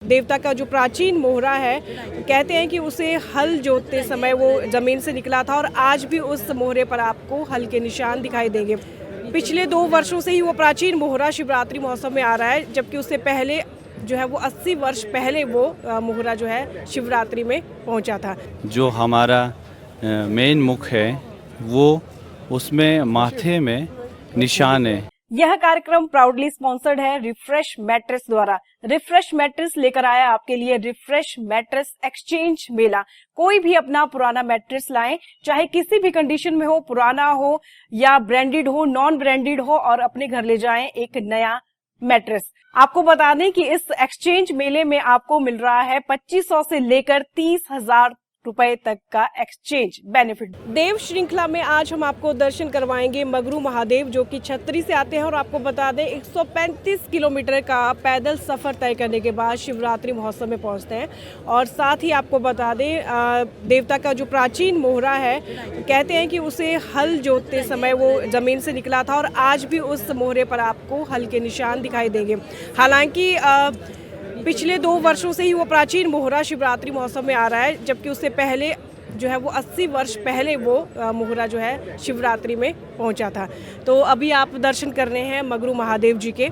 देवता का जो प्राचीन मोहरा है, कहते हैं कि उसे हल जोतते समय वो ज़मीन से निकला था और आज भी उस मोहरे पर आपको हल के निशान दिखाई देंगे। पिछले 2 वर्षों से ही वो प्राचीन मोहरा शिवरात्रि महोत्सव में आ रहा है, जबकि उससे पहले जो है वो 80 वर्ष पहले वो मोहरा जो है शिवरात्रि में पहुंचा था। जो हमारा मेन मुख है वो उसमें माथे में निशान है। यह कार्यक्रम प्राउडली स्पॉन्सर्ड है रिफ्रेश मैट्रेस द्वारा। रिफ्रेश मैट्रेस लेकर आया आपके लिए रिफ्रेश मैट्रेस एक्सचेंज मेला। कोई भी अपना पुराना मैट्रेस लाएं, चाहे किसी भी कंडीशन में हो, पुराना हो या ब्रांडेड हो, नॉन ब्रांडेड हो, और अपने घर ले जाएं एक नया मैट्रेस। आपको बता दें कि इस एक्सचेंज मेले में आपको मिल रहा है 2500 से लेकर 30,000 रुपए तक का एक्सचेंज बेनिफिट। देव श्रृंखला में आज हम आपको दर्शन करवाएंगे मगरू महादेव, जो कि छतरी से आते हैं। और आपको बता दें 135 किलोमीटर का पैदल सफर तय करने के बाद शिवरात्रि महोत्सव में पहुंचते हैं। और साथ ही आपको बता दें देवता का जो प्राचीन मोहरा है, कहते हैं कि उसे हल जोतते समय वो ज़मीन से निकला था और आज भी उस मोहरे पर आपको हल के निशान दिखाई देंगे। हालांकि पिछले 2 वर्षों से ही वो प्राचीन मोहरा शिवरात्रि महोत्सव में आ रहा है, जबकि उससे पहले जो है वो 80 वर्ष पहले वो मोहरा जो है शिवरात्रि में पहुंचा था। तो अभी आप दर्शन कर रहे हैं मगरू महादेव जी के,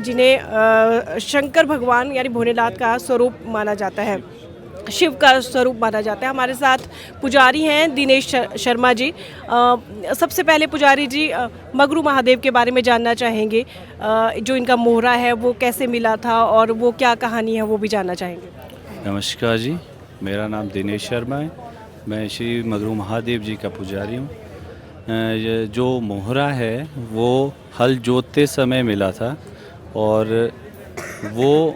जिन्हें शंकर भगवान यानी भोलेनाथ का स्वरूप माना जाता है, शिव का स्वरूप माना जाता है। हमारे साथ पुजारी हैं दिनेश शर्मा जी। सबसे पहले पुजारी जी, मगरू महादेव के बारे में जानना चाहेंगे। जो इनका मोहरा है वो कैसे मिला था और वो क्या कहानी है, वो भी जानना चाहेंगे। नमस्कार जी, मेरा नाम दिनेश शर्मा है। मैं श्री मगरू महादेव जी का पुजारी हूँ। जो मोहरा है वो हल जोतते समय मिला था और वो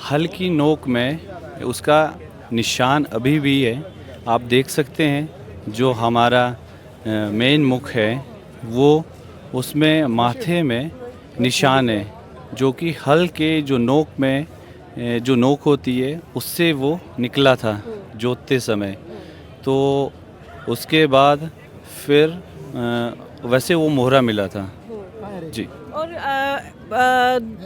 हल की नोक में उसका निशान अभी भी है। आप देख सकते हैं जो हमारा मेन मुख है वो उसमें माथे में निशान है, जो कि हल के जो नोक में जो नोक होती है उससे वो निकला था जोतते समय। तो उसके बाद फिर वैसे वो मोहरा मिला था जी। और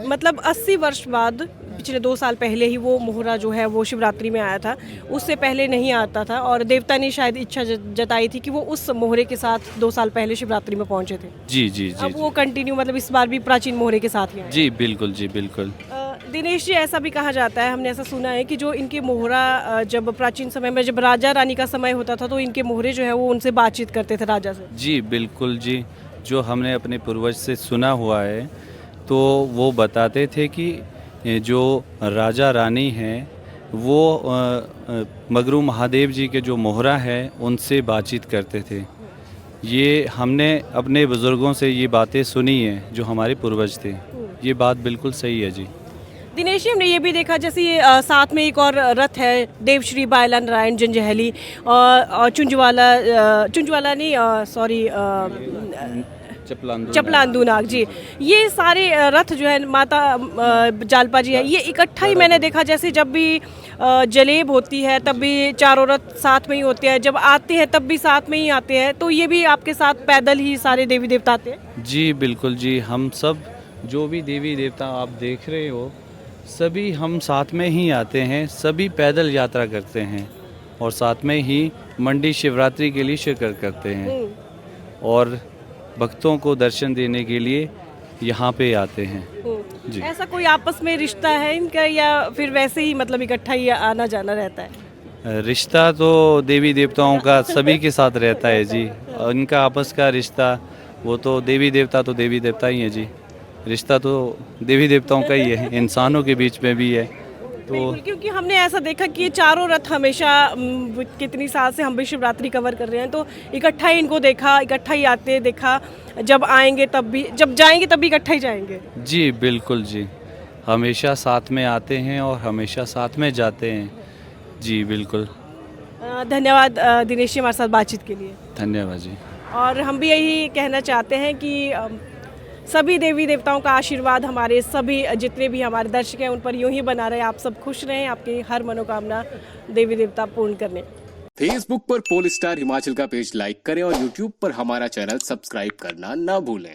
मतलब 80 वर्ष बाद, पिछले 2 साल पहले ही वो मोहरा जो है वो शिवरात्रि में आया था। उससे पहले नहीं आता था और देवता ने शायद इच्छा जताई थी कि वो उस मोहरे के साथ 2 साल पहले शिवरात्रि में पहुंचे थे। जी जी जी। अब वो कंटिन्यू, मतलब इस बार भी प्राचीन मोहरे के साथ ही आए। जी बिल्कुल जी बिल्कुल। दिनेश जी, ऐसा भी कहा जाता है, हमने ऐसा सुना है कि जो इनके मोहरा जब प्राचीन समय में जब राजा रानी का समय होता था तो इनके मोहरे जो है वो उनसे बातचीत करते थे, राजा से। जी बिल्कुल जी। जो हमने अपने पूर्वज से सुना हुआ है तो वो बताते थे कि जो राजा रानी हैं वो मगरू महादेव जी के जो मोहरा है उनसे बातचीत करते थे। ये हमने अपने बुज़ुर्गों से ये बातें सुनी हैं, जो हमारे पूर्वज थे। ये बात बिल्कुल सही है जी। दिनेश जी, हमने ये भी देखा, जैसे ये साथ में एक और रथ है, देवश्री बाला नारायण जंजहली और चुंजवाला नहीं, सॉरी, चपलांदू नाग जी। ये सारे रथ जो है माता जालपा जी है, ये इकट्ठा ही मैंने देखा। जैसे जब भी जलेब होती है तब भी चारों रथ साथ में ही होते हैं, जब आते हैं तब भी साथ में ही आते हैं। तो ये भी आपके साथ पैदल ही सारे देवी देवता आते हैं? जी बिल्कुल जी। हम सब जो भी देवी देवता आप देख रहे हो सभी हम साथ में ही आते हैं, सभी पैदल यात्रा करते हैं और साथ में ही मंडी शिवरात्रि के लिए शिरकत करते हैं और भक्तों को दर्शन देने के लिए यहाँ पे आते हैं जी। ऐसा कोई आपस में रिश्ता है इनका या फिर वैसे ही मतलब इकट्ठा ही आना जाना रहता है? रिश्ता तो देवी देवताओं का सभी के साथ रहता है जी। इनका आपस का रिश्ता, वो तो देवी देवता ही है जी। रिश्ता तो देवी देवताओं का ही है, इंसानों के बीच में भी है। तो क्योंकि हमने ऐसा देखा कि ये चारों रथ हमेशा कितनी साल से हम भी शिवरात्रि कवर कर रहे हैं, तो इकट्ठा ही इनको देखा, इकट्ठा ही आते देखा। जब आएंगे तब भी, जब जाएंगे तब भी इकट्ठा ही जाएंगे। जी बिल्कुल जी। हमेशा साथ में आते हैं और हमेशा साथ में जाते हैं जी बिल्कुल। धन्यवाद दिनेश जी, हमारे साथ बातचीत के लिए। धन्यवाद जी। और हम भी यही कहना चाहते हैं कि सभी देवी देवताओं का आशीर्वाद हमारे सभी जितने भी हमारे दर्शक हैं उन पर यूं ही बना रहे। आप सब खुश रहें, आपकी हर मनोकामना देवी देवता पूर्ण करने। फेसबुक पर पोल स्टार हिमाचल का पेज लाइक करें और यूट्यूब पर हमारा चैनल सब्सक्राइब करना ना भूलें।